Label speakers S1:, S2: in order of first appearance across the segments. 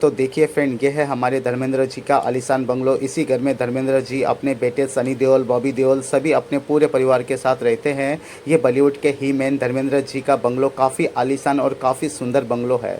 S1: तो देखिए फ्रेंड, ये है हमारे धर्मेंद्र जी का आलीशान बंगलो। इसी घर में धर्मेंद्र जी अपने बेटे सनी देओल, बॉबी देओल सभी अपने पूरे परिवार के साथ रहते हैं। ये बॉलीवुड के ही मैन धर्मेंद्र जी का बंगलो काफ़ी आलीशान और काफ़ी सुंदर बंगलो है।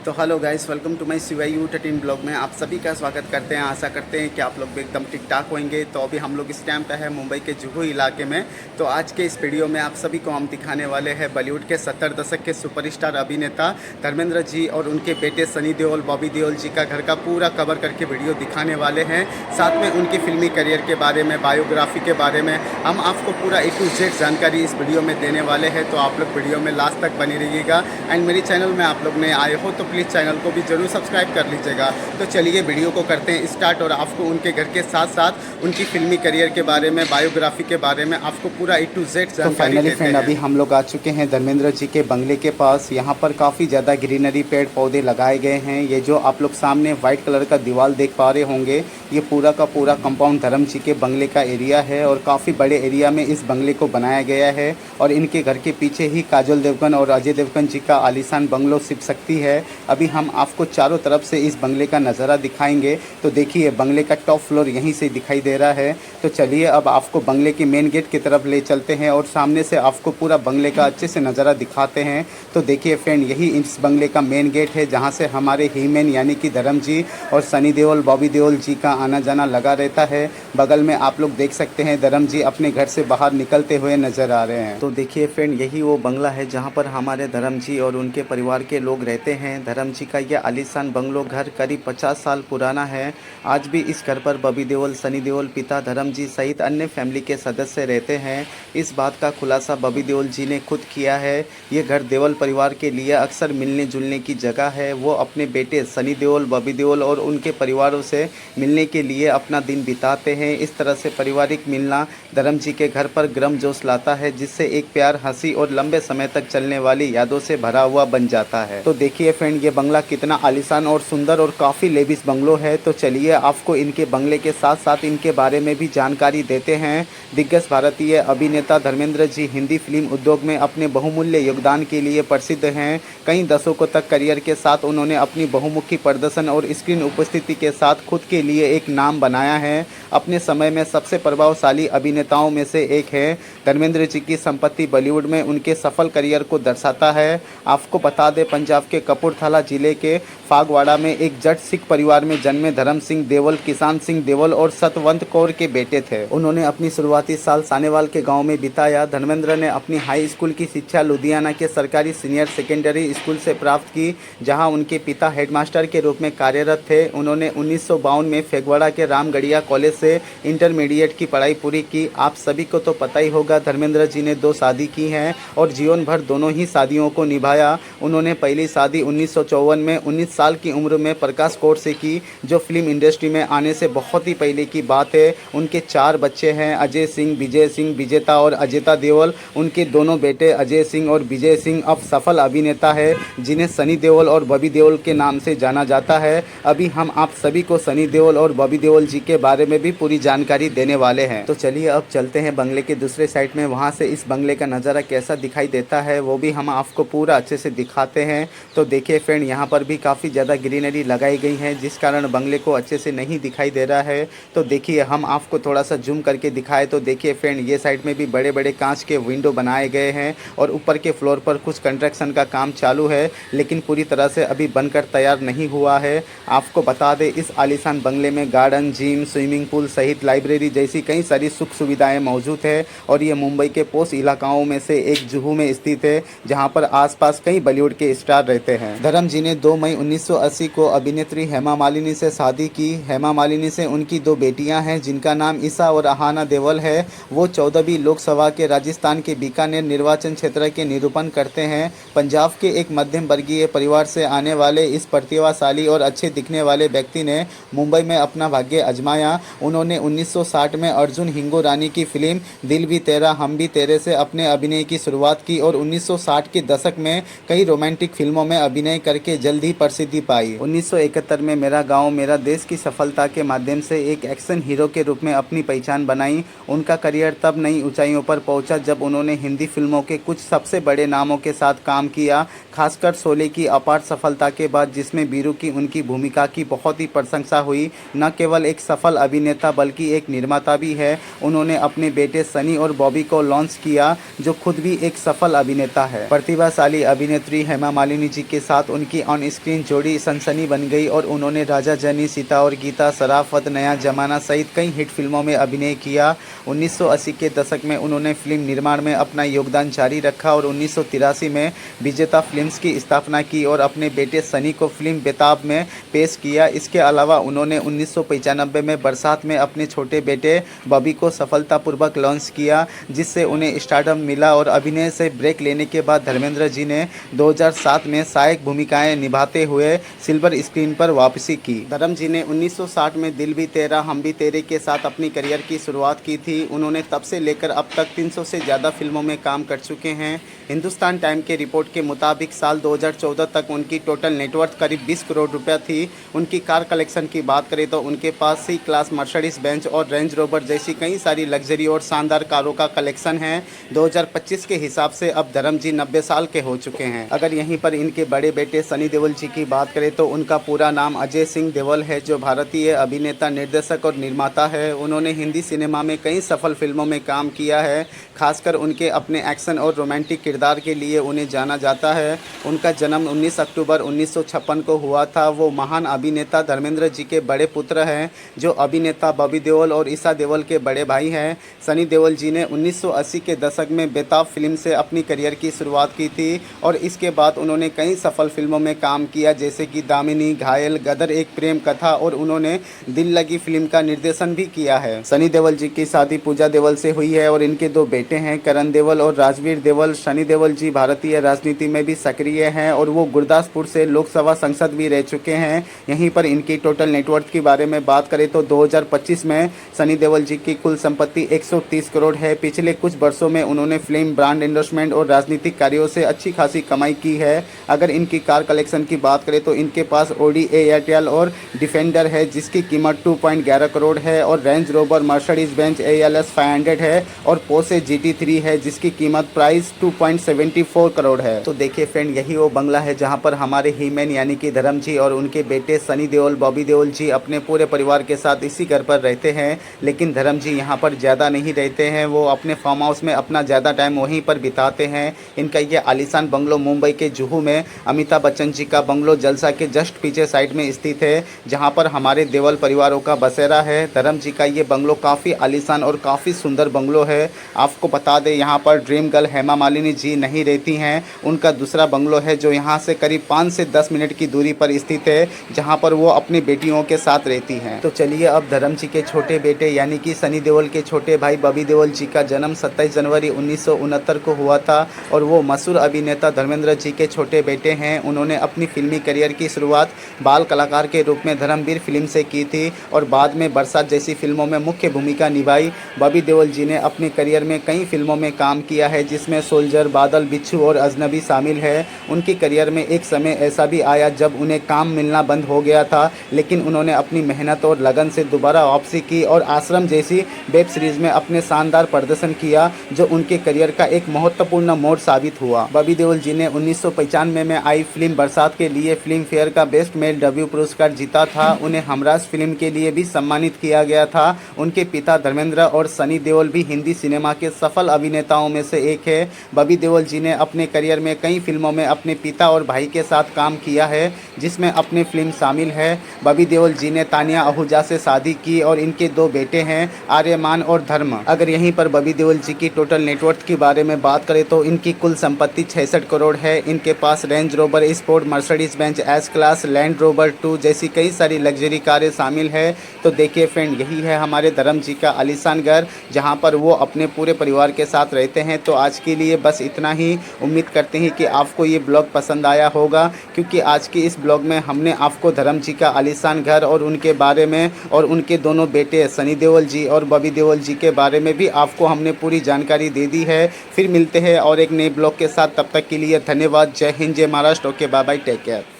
S1: तो hello guys, welcome to my CYU13 blog में आप सभी का स्वागत करते हैं। आशा करते हैं कि आप लोग भी एकदम ठीक ठाक होंगे। तो अभी हम लोग इस टाइम पे है मुंबई के जुहू इलाके में। तो आज के इस वीडियो में आप सभी को हम दिखाने वाले हैं बॉलीवुड के 70 दशक के सुपरस्टार अभिनेता धर्मेंद्र जी और उनके बेटे सनी देओल, बॉबी देओल जी का घर का पूरा कवर करके वीडियो दिखाने वाले हैं। साथ में उनकी फिल्मी करियर के बारे में, बायोग्राफी के बारे में हम आपको पूरा A to Z जानकारी इस वीडियो में देने वाले हैं। तो आप लोग वीडियो में लास्ट तक बने रहिएगा। एंड मेरे चैनल में आप लोग नए आए हो तो प्लीज़ चैनल को भी जरूर सब्सक्राइब कर लीजिएगा। तो चलिए वीडियो को करते हैं स्टार्ट और आपको उनके घर के साथ साथ उनकी फिल्मी करियर के बारे में, बायोग्राफी के बारे में आपको पूरा A to Z जानकारी। तो फाइनली फ्रेंड, अभी हम लोग आ चुके हैं धर्मेंद्र जी के बंगले के पास। यहाँ पर काफ़ी ज़्यादा ग्रीनरी, पेड़ पौधे लगाए गए हैं। ये जो आप लोग सामने वाइट कलर का दीवार देख पा रहे होंगे, ये पूरा का पूरा कंपाउंड धर्म जी के बंगले का एरिया है और काफ़ी बड़े एरिया में इस बंगले को बनाया गया है। और इनके घर के पीछे ही काजोल देवगन और अजय देवगन जी का आलीशान बंगलो शिव शक्ति है। अभी हम आपको चारों तरफ से इस बंगले का नज़ारा दिखाएंगे। तो देखिए, बंगले का टॉप फ्लोर यहीं से दिखाई दे रहा है। तो चलिए अब आपको बंगले के मेन गेट की तरफ ले चलते हैं और सामने से आपको पूरा बंगले का अच्छे से नज़ारा दिखाते हैं। तो देखिए फ्रेंड, यही इस बंगले का मेन गेट है जहाँ से हमारे हीमैन यानी कि धर्म जी और सनी देओल, बॉबी देओल जी का आना जाना लगा रहता है। बगल में आप लोग देख सकते हैं धर्म जी अपने घर से बाहर निकलते हुए नजर आ रहे हैं। तो देखिए फ्रेंड, यही वो बंगला है जहाँ पर हमारे धर्म जी और उनके परिवार के लोग रहते हैं। धर्म जी का यह आलीशान बंगलो घर करीब 50 साल पुराना है। आज भी इस घर पर बॉबी देओल, सनी देओल, पिता धर्म जी सहित अन्य फैमिली के सदस्य रहते हैं। इस बात का खुलासा बॉबी देओल जी ने खुद किया है। ये घर देओल परिवार के लिए अक्सर मिलने जुलने की जगह है। वो अपने बेटे सनी देओल, बॉबी देओल और उनके परिवारों से मिलने के लिए अपना दिन बिताते हैं। इस तरह से पारिवारिक मिलना धर्म जी के घर पर गर्म जोश लाता है, जिससे एक प्यार, हंसी और लंबे समय तक चलने वाली यादों से भरा हुआ बन जाता है। तो देखिए फ्रेंड, ये बंगला कितना आलीशान और सुंदर और काफ़ी लेविश बंगलो है। तो चलिए आपको इनके बंगले के साथ साथ इनके बारे में भी जानकारी देते हैं। दिग्गज भारतीय अभिनेता धर्मेंद्र जी हिंदी फिल्म उद्योग में अपने बहुमूल्य योगदान के लिए प्रसिद्ध हैं। कई दशकों तक करियर के साथ उन्होंने अपनी बहुमुखी प्रदर्शन और स्क्रीन उपस्थिति के साथ खुद के लिए एक नाम बनाया है। अपने समय में सबसे प्रभावशाली अभिनेताओं में से एक है। धर्मेंद्र जी की संपत्ति बॉलीवुड में उनके सफल करियर को दर्शाता है। आपको बता दें, पंजाब के कपूरथला जिले के फागवाड़ा में एक जट सिख परिवार में जन्मे धर्म सिंह देओल किसान सिंह देओल और सतवंत कौर के बेटे थे। उन्होंने अपनी शुरुआती साल सानेवाल के गांव में बिताया। धर्मेंद्र ने अपनी हाई स्कूल की शिक्षा लुधियाना के सरकारी सीनियर सेकेंडरी स्कूल से प्राप्त की, जहां उनके पिता हेडमास्टर के रूप में कार्यरत थे। उन्होंने 1952 में फेगवाड़ा के रामगढ़िया कॉलेज से इंटरमीडिएट की पढ़ाई पूरी की। आप सभी को तो पता ही होगा, धर्मेंद्र जी ने 2 शादी की हैं और जीवन भर दोनों ही शादियों को निभाया। उन्होंने पहली शादी 1954 में 19 साल की उम्र में प्रकाश कौर से की, जो फिल्म इंडस्ट्री में आने से बहुत ही पहले की बात है। उनके 4 बच्चे हैं, अजय सिंह, विजय सिंह, विजेता और अजिता देओल। उनके दोनों बेटे अजय सिंह और विजय सिंह अब सफल अभिनेता है, जिन्हें सनी देओल और बॉबी देओल के नाम से जाना जाता है। अभी हम आप सभी को सनी देओल और बॉबी देओल जी के बारे में भी पूरी जानकारी देने वाले हैं। तो चलिए अब चलते हैं बंगले के दूसरे साइड में। वहाँ से इस बंगले का नज़ारा कैसा दिखाई देता है वो भी हम आपको पूरा अच्छे से दिखाते हैं। तो देखिए फ्रेंड, यहाँ पर भी काफ़ी ज़्यादा ग्रीनरी लगाई गई है, जिस कारण बंगले को अच्छे से नहीं दिखाई दे रहा है। तो देखिए हम आपको थोड़ा सा जूम करके दिखाए तो देखिए फ्रेंड, ये साइड में भी बड़े बड़े कांच के विंडो बनाए गए हैं और ऊपर के फ्लोर पर कुछ कंस्ट्रक्शन का काम चालू है, लेकिन पूरी तरह से अभी बनकर तैयार नहीं हुआ है। आपको बता दें, इस आलीशान बंगले में गार्डन, जिम, स्विमिंग पूल सहित लाइब्रेरी जैसी कई सारी सुख सुविधाएं मौजूद है। और ये मुंबई के पोश इलाकाओं में से एक जुहू में स्थित है, जहां पर आसपास कई बॉलीवुड के स्टार रहते हैं। धर्म जी ने 2 मई 1980 को अभिनेत्री हेमा मालिनी से शादी की। हेमा मालिनी से उनकी 2 बेटियां हैं, जिनका नाम ईशा और अहाना देओल है। वो 14वीं लोकसभा के राजस्थान के बीकानेर निर्वाचन क्षेत्र के निरूपण करते हैं। पंजाब के एक मध्यम वर्गीय परिवार से आने वाले इस प्रतिभाशाली और अच्छे दिखने वाले व्यक्ति ने मुंबई में अपना भाग्य आजमाया। उन्होंने 1960 में अर्जुन हिंगो रानी की फिल्म दिल भी तेरा हम भी तेरे से अपने अभिनय की शुरुआत की और 1960 के दशक में कई रोमांटिक फिल्मों में अभिनय करके जल्द ही प्रसिद्धि पाई। 1971 में मेरा गांव मेरा देश की सफलता के माध्यम से एक एक्शन हीरो के रूप में अपनी पहचान बनाई। उनका करियर तब नई ऊंचाइयों पर पहुंचा जब उन्होंने हिंदी फिल्मों के कुछ सबसे बड़े नामों के साथ काम किया, खासकर शोले की अपार सफलता के बाद, जिसमें बीरू की उनकी भूमिका की बहुत ही प्रशंसा हुई। न केवल एक सफल अभिनेता बल्कि एक निर्माता भी है। उन्होंने अपने बेटे सनी और बॉबी को लॉन्च किया, जो खुद भी एक सफल अभिनेता है। प्रतिभाशाली अभिनेत्री हेमा मालिनी जी के साथ उनकी ऑन स्क्रीन जोड़ी सनसनी बन गई और उन्होंने राजा जनी, सीता और गीता, शराफत, नया जमाना सहित कई हिट फिल्मों में अभिनय किया। 1980 के दशक में उन्होंने फिल्म निर्माण में अपना योगदान जारी रखा और 1983 में विजेता फिल्म्स की स्थापना की और अपने बेटे सनी को फिल्म बेताब में पेश किया। इसके अलावा उन्होंने 1995 में बरसात में अपने छोटे बेटे बॉबी को सफलतापूर्वक लॉन्च किया, जिससे उन्हें स्टारडम मिला और अभिनय से ब्रेक लेने के बाद धर्मेंद्र जी ने 2007 में सहायक भूमिकाएं निभाते हुए सिल्वर स्क्रीन पर वापसी की। धर्म जी ने 1960 में दिल भी तेरा हम भी तेरे के साथ अपनी करियर की शुरुआत की थी। उन्होंने तब से लेकर अब तक 300 से ज़्यादा फिल्मों में काम कर चुके हैं। हिंदुस्तान टाइम के रिपोर्ट के मुताबिक साल 2014 तक उनकी टोटल नेटवर्थ करीब 20 करोड़ रुपया थी। उनकी कार कलेक्शन की बात करें तो उनके पास सी क्लास, मर्सिडीज बेंच और रेंज रोवर जैसी कई सारी लग्जरी और शानदार कारों का कलेक्शन है। 2025 के हिसाब से अब धर्म जी 90 साल के हो चुके हैं। अगर यहीं पर इनके बड़े बेटे सनी देओल जी की बात करें तो उनका पूरा नाम अजय सिंह देओल है, जो भारतीय अभिनेता, निर्देशक और निर्माता है। उन्होंने हिंदी सिनेमा में कई सफल फिल्मों में काम किया है। खासकर उनके अपने एक्शन और रोमांटिक किरदार के लिए उन्हें जाना जाता है। उनका जन्म 19 अक्टूबर 1956 को हुआ था। वो महान अभिनेता धर्मेंद्र जी के बड़े पुत्र हैं, जो अभिनेता बॉबी देओल और ईशा देओल के बड़े भाई हैं। सनी देओल जी ने 1980 के दशक में बेताब फिल्म से अपनी करियर की शुरुआत की थी और इसके बाद उन्होंने कई सफल फिल्मों में काम किया, जैसे कि दामिनी, घायल, गदर एक प्रेम कथा और उन्होंने दिल लगी फिल्म का निर्देशन भी किया है। सनी देओल जी की शादी पूजा देओल से हुई है और इनके दो बेटे हैं, करण देओल और राजवीर देओल। सनी देओल जी भारतीय राजनीति में भी सक्रिय हैं और वो गुरदासपुर से लोकसभा सांसद भी रह चुके हैं। यहीं पर इनकी टोटल नेटवर्थ के बारे में बात करें तो 2025 में सनी देओल जी की कुल संपत्ति 130 करोड़ है। पिछले कुछ वर्षों में उन्होंने फिल्म, ब्रांड एंडोर्समेंट और राजनीतिक कार्यों से अच्छी खासी कमाई की है। अगर इनकी कार कलेक्शन की बात करें तो इनके पास ऑडी एयरटेल और डिफेंडर है, जिसकी कीमत 2.11 करोड़ है और range rover, Mercedes Benz ALS 500 है और पोर्शे GT3 है, जिसकी कीमत प्राइस 2.74 करोड़ है। तो देखिए फ्रेंड, यही वो बंगला है जहां पर हमारे हीमैन यानी कि धर्म जी और उनके बेटे सनी देओल, बॉबी देओल जी अपने पूरे परिवार के साथ इसी घर पर रहते हैं। लेकिन धर्म जी यहां पर ज़्यादा नहीं रहते हैं, वो अपने फार्म हाउस में अपना ज़्यादा टाइम वहीं पर बिताते हैं। इनका ये आलीशान बंगलो मुंबई के जुहू में अमिताभ बच्चन जी का बंगलो जलसा के जस्ट पीछे साइड में स्थित है, जहां पर हमारे देओल परिवारों का बसेरा है। धर्म जी का ये बंगलो काफ़ी आलीशान और काफ़ी सुंदर बंगलो है। आपको बता दें, यहाँ पर ड्रीम गर्ल हेमा मालिनी जी नहीं रहती हैं। उनका दूसरा बंगलो है जो यहाँ से करीब 5 से 10 मिनट की दूरी पर स्थित है, जहाँ पर वो अपनी बेटियों के साथ रहती हैं। तो चलिए अब धर्म जी के छोटे बेटे यानी कि सनी देओल के छोटे भाई बॉबी देओल जी का जन्म 27 जनवरी 1969 को हुआ था और वो मशहूर अभिनेता धर्मेंद्र जी के छोटे बेटे हैं। उन्होंने अपनी फिल्मी करियर की शुरुआत बाल कलाकार के रूप में धर्मवीर फिल्म से की थी और बाद में बरसात जैसी फिल्मों में मुख्य भूमिका निभाई। बॉबी देओल जी ने अपने करियर में कई फिल्मों में काम किया है, जिसमें सोल्जर, बादल, बिच्छू और अजनबी शामिल है। उनकी करियर में एक समय ऐसा भी आया जब उन्हें काम मिलना बंद हो गया था, लेकिन उन्होंने अपनी मेहनत और लगन से दोबारा वापसी की और आश्रम जैसी वेब सीरीज में अपने शानदार प्रदर्शन किया, जो उनके करियर का एक महत्वपूर्ण मोड़ साबित हुआ। बॉबी देओल जी ने 1995 में आई फिल्म बरसात के लिए फिल्म फेयर का बेस्ट मेल डेब्यू पुरस्कार जीता था। उन्हें हमराज फिल्म के लिए भी सम्मानित किया गया था। उनके पिता धर्मेंद्र और सनी देओल भी हिंदी सिनेमा के सफल अभिनेताओं में से एक है। बॉबी देओल जी ने अपने करियर में कई फिल्मों में अपने पिता और भाई के साथ काम किया है, जिसमें अपनी फिल्म शामिल है। बॉबी देओल जी ने तानिया आहूजा से शादी की और इनके दो बेटे हैं, आर्यमान और धर्म। अगर यहीं पर बॉबी देओल जी की टोटल नेटवर्थ के बारे में बात करें तो इनकी कुल संपत्ति 66 करोड़ है। इनके पास Range Rover Sport, Mercedes Benz S class, Land Rover 2 जैसी कई सारी लग्जरी कारें शामिल है। तो देखिए फ्रेंड, यही है हमारे धर्म जी का आलीशान घर, जहां पर वो अपने पूरे परिवार के साथ रहते हैं। तो आज के लिए बस इतना ही। उम्मीद करते हैं कि आपको ये ब्लॉग पसंद आया होगा, क्योंकि आज की इस ब्लॉग में हमने आपको धर्म जी का आलीशान घर और उनके बारे में और उनके दोनों बेटे सनी देओल जी और बॉबी देओल जी के बारे में भी आपको हमने पूरी जानकारी दे दी है। फिर मिलते हैं और एक नए ब्लॉग के साथ। तब तक के लिए धन्यवाद। जय हिंद, जय Maharashtra. Okay, bye bye, take care.